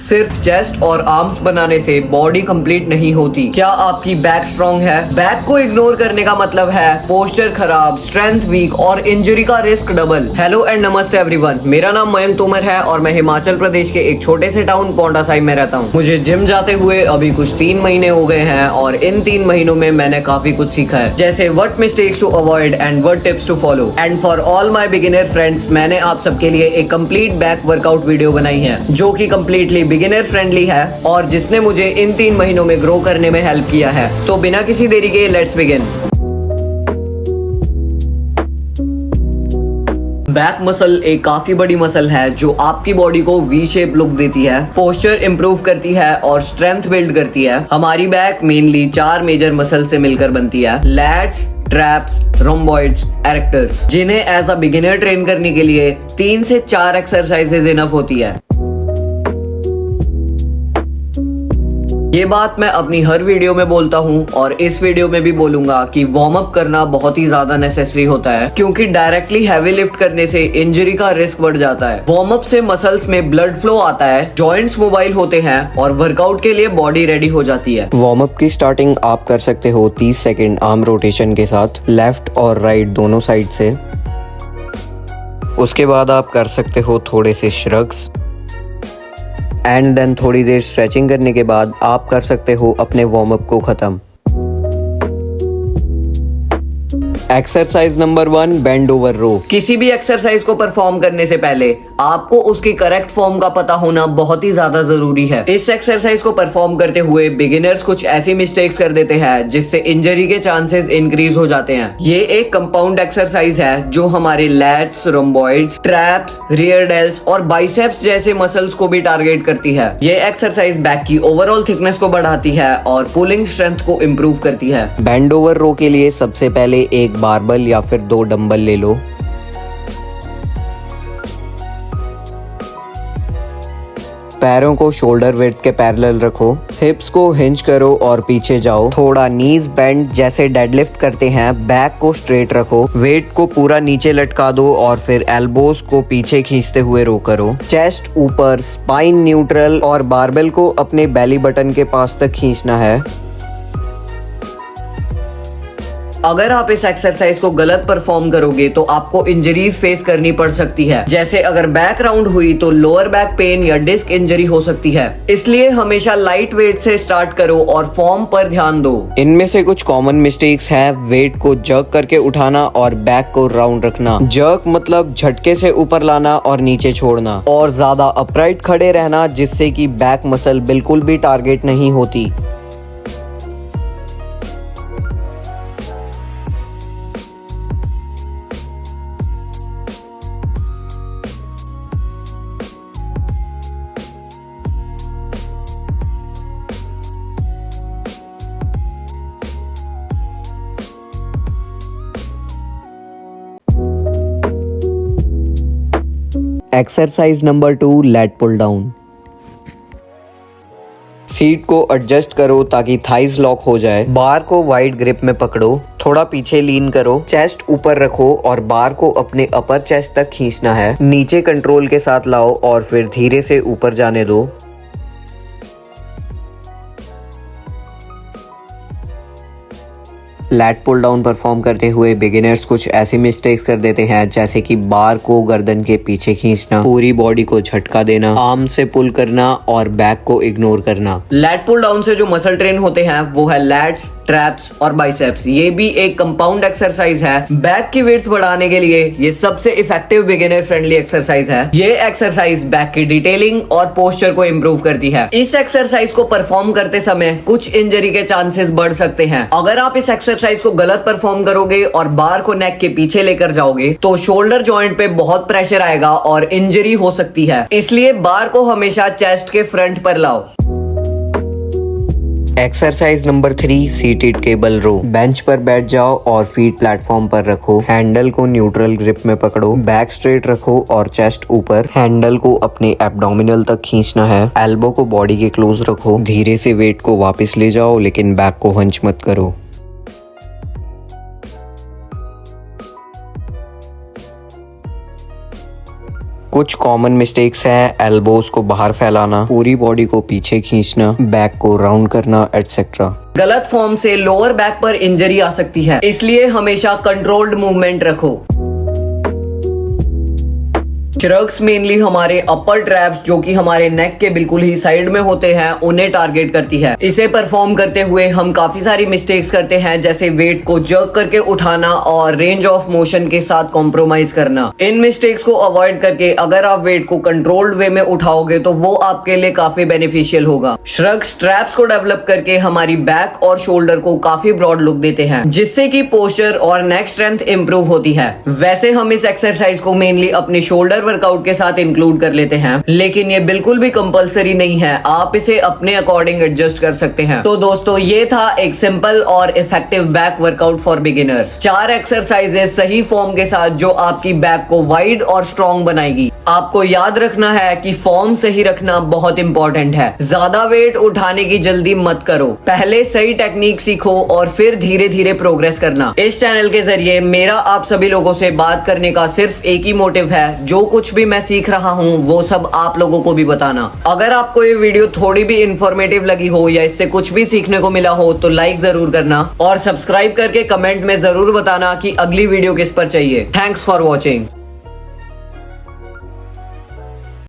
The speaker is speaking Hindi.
सिर्फ चेस्ट और आर्म्स बनाने से बॉडी कंप्लीट नहीं होती। क्या आपकी बैक स्ट्रॉन्ग है? बैक को इग्नोर करने का मतलब है पोस्चर खराब, स्ट्रेंथ वीक और इंजरी का रिस्क डबल। हेलो एंड नमस्ते एवरीवन, मेरा नाम मयंक तोमर है और मैं हिमाचल प्रदेश के एक छोटे से टाउन पोंटा साहिब में रहता हूँ। मुझे जिम जाते हुए अभी कुछ 3 महीने हो गए हैं और इन 3 महीनों में मैंने काफी कुछ सीखा है, जैसे what mistakes to avoid and what tips to follow. And for all my beginner friends, मैंने आप सबके लिए एक कंप्लीट बैक वर्कआउट वीडियो बनाई है जो कि कंप्लीटली बिगिनर फ्रेंडली है और जिसने मुझे इन 3 महीनों में ग्रो करने में हेल्प किया है। तो बिना किसी देरी के लेट्स बिगिन। बैक मसल एक काफी बड़ी मसल है जो आपकी बॉडी को वी शेप लुक देती है, पोस्चर इंप्रूव करती है और स्ट्रेंथ बिल्ड करती है। हमारी बैक मेनली 4 मेजर मसल से मिलकर बनती है, लैट्स, ट्रैप्स, रोम्बॉइड्स, एरेक्टर्स, जिन्हें एज अ बिगिनर ट्रेन करने के लिए 3 से 4 एक्सरसाइजेज इनफ होती है। ये बात मैं अपनी हर वीडियो में बोलता हूँ और इस वीडियो में भी बोलूंगा कि वार्म अप करना बहुत ही ज्यादा नेसेसरी होता है, क्योंकि डायरेक्टली हैवी लिफ्ट करने से इंजरी का रिस्क बढ़ जाता है। वार्म अप से मसल्स में ब्लड फ्लो आता है, जॉइंट्स मोबाइल होते हैं और वर्कआउट के लिए बॉडी रेडी हो जाती है। वार्म अप की स्टार्टिंग आप कर सकते हो 30 सेकेंड आर्म रोटेशन के साथ, लेफ्ट और राइट दोनों साइड से। उसके बाद आप कर सकते हो थोड़े से श्रग्स एंड देन थोड़ी देर स्ट्रेचिंग करने के बाद आप कर सकते हो अपने वार्म अप को खत्म। एक्सरसाइज नंबर 1, बेंड ओवर रो। किसी भी एक्सरसाइज को परफॉर्म करने से पहले आपको उसकी करेक्ट फॉर्म का पता होना बहुत ही ज्यादा जरूरी है। इस एक्सरसाइज को परफॉर्म करते हुए बिगिनर्स कुछ ऐसी मिस्टेक्स कर देते हैं जिससे इंजरी के चांसेस इंक्रीज हो जाते हैं। ये एक कंपाउंड एक्सरसाइज है जो हमारे लैट्स, रोम्बॉइड्स, ट्रैप्स, रियर डेल्स और बाइसेप्स जैसे मसल्स को भी टारगेट करती है। ये एक्सरसाइज बैक की ओवरऑल थिकनेस को बढ़ाती है और पुलिंग स्ट्रेंथ को इम्प्रूव करती है। बेंड ओवर रो के लिए सबसे पहले एक बारबल या फिर 2 डंबल ले लो। पैरों को शोल्डर विड्थ के पैरेलल रखो, हिप्स को हिंज करो और पीछे जाओ। थोड़ा नीज बेंड जैसे डेडलिफ्ट करते हैं। बैक को स्ट्रेट रखो, वेट को पूरा नीचे लटका दो और फिर एल्बोज को पीछे खींचते हुए रो करो। चेस्ट ऊपर, स्पाइन न्यूट्रल और बारबेल को अपने बेली बटन के पास तक खींचना है। अगर आप इस एक्सरसाइज को गलत परफॉर्म करोगे तो आपको इंजरीज फेस करनी पड़ सकती है, जैसे अगर बैक राउंड हुई तो लोअर बैक पेन या डिस्क इंजरी हो सकती है। इसलिए हमेशा लाइट वेट से स्टार्ट करो और फॉर्म पर ध्यान दो। इनमें से कुछ कॉमन मिस्टेक्स है, वेट को जर्क करके उठाना और बैक को राउंड रखना। जर्क मतलब झटके से ऊपर लाना और नीचे छोड़ना, और ज्यादा अपराइट खड़े रहना जिससे कि बैक मसल बिल्कुल भी टारगेट नहीं होती। Exercise number 2, let pull down. Seat को एडजस्ट करो ताकि थाइज लॉक हो जाए। बार को वाइड ग्रिप में पकड़ो, थोड़ा पीछे लीन करो, चेस्ट ऊपर रखो और बार को अपने अपर चेस्ट तक खींचना है। नीचे कंट्रोल के साथ लाओ और फिर धीरे से ऊपर जाने दो। लैट पुल डाउन परफॉर्म करते हुए बिगिनर्स कुछ ऐसी मिस्टेक्स कर देते हैं, जैसे कि बार को गर्दन के पीछे खींचना, पूरी बॉडी को झटका देना, आर्म से पुल करना और बैक को इग्नोर करना। लैट पुल डाउन से जो मसल ट्रेन होते हैं वो है लैट्स, ट्रैप्स और बाइसेप्स। ये भी एक कंपाउंड एक्सरसाइज है। बैक की विड्थ बढ़ाने के लिए ये सबसे इफेक्टिव बिगिनर फ्रेंडली एक्सरसाइज है। ये एक्सरसाइज बैक की डिटेलिंग और पोस्चर को इम्प्रूव करती है। इस एक्सरसाइज को परफॉर्म करते समय कुछ इंजरी के चांसेस बढ़ सकते हैं। अगर आप इस एक्सरसाइज को गलत परफॉर्म करोगे और बार को नेक के पीछे लेकर जाओगे तो शोल्डर जॉइंट पे बहुत प्रेशर आएगा और इंजरी हो सकती है। इसलिए बार को हमेशा चेस्ट के फ्रंट पर लाओ। एक्सरसाइज नंबर 3, सीटेड केबल रो। बेंच पर बैठ जाओ और फीट प्लेटफॉर्म पर रखो। हैंडल को न्यूट्रल ग्रिप में पकड़ो, बैक स्ट्रेट रखो और चेस्ट ऊपर। हैंडल को अपने एब्डोमिनल तक खींचना है। एल्बो को बॉडी के क्लोज रखो। धीरे से वेट को वापस ले जाओ, लेकिन बैक को हंच मत करो। कुछ कॉमन मिस्टेक्स हैं, एल्बोज को बाहर फैलाना, पूरी बॉडी को पीछे खींचना, बैक को राउंड करना एटसेट्रा। गलत फॉर्म से लोअर बैक पर इंजरी आ सकती है, इसलिए हमेशा कंट्रोल्ड मूवमेंट रखो। श्रग्स मेनली हमारे अपर ट्रैप्स जो कि हमारे नेक के बिल्कुल ही साइड में होते हैं उन्हें टारगेट करती है। इसे परफॉर्म करते हुए हम काफी सारी मिस्टेक्स करते हैं, जैसे वेट को जर्क करके उठाना और रेंज ऑफ मोशन के साथ कॉम्प्रोमाइज करना। इन मिस्टेक्स को अवॉइड करके अगर आप वेट को कंट्रोल्ड वे में उठाओगे तो वो आपके लिए काफी बेनिफिशियल होगा। श्रग्स ट्रैप्स को डेवलप करके हमारी बैक और शोल्डर को काफी ब्रॉड लुक देते हैं, जिससे कि पोस्चर और नेक स्ट्रेंथ इंप्रूव होती है। वैसे हम इस एक्सरसाइज को मेनली अपने शोल्डर वर्कआउट के साथ इंक्लूड कर लेते हैं, लेकिन ये बिल्कुल भी कंपलसरी नहीं है, आप इसे अपने अकॉर्डिंग एडजस्ट कर सकते हैं। तो दोस्तों ये था एक सिंपल और effective back workout for beginners. 4 exercises सही फॉर्म के साथ जो आपकी बैक को वाइड और स्ट्रॉन्ग बनाएगी। आपको याद रखना है कि फॉर्म सही रखना बहुत इंपॉर्टेंट है। ज्यादा वेट उठाने की जल्दी मत करो, पहले सही टेक्निक सीखो और फिर धीरे धीरे प्रोग्रेस करना। इस चैनल के जरिए मेरा आप सभी लोगों से बात करने का सिर्फ एक ही मोटिव है, जो कुछ भी मैं सीख रहा हूँ वो सब आप लोगों को भी बताना। अगर आपको ये वीडियो थोड़ी भी इंफॉर्मेटिव लगी हो या इससे कुछ भी सीखने को मिला हो तो लाइक जरूर करना और सब्सक्राइब करके कमेंट में जरूर बताना कि अगली वीडियो किस पर चाहिए। Thanks for watching.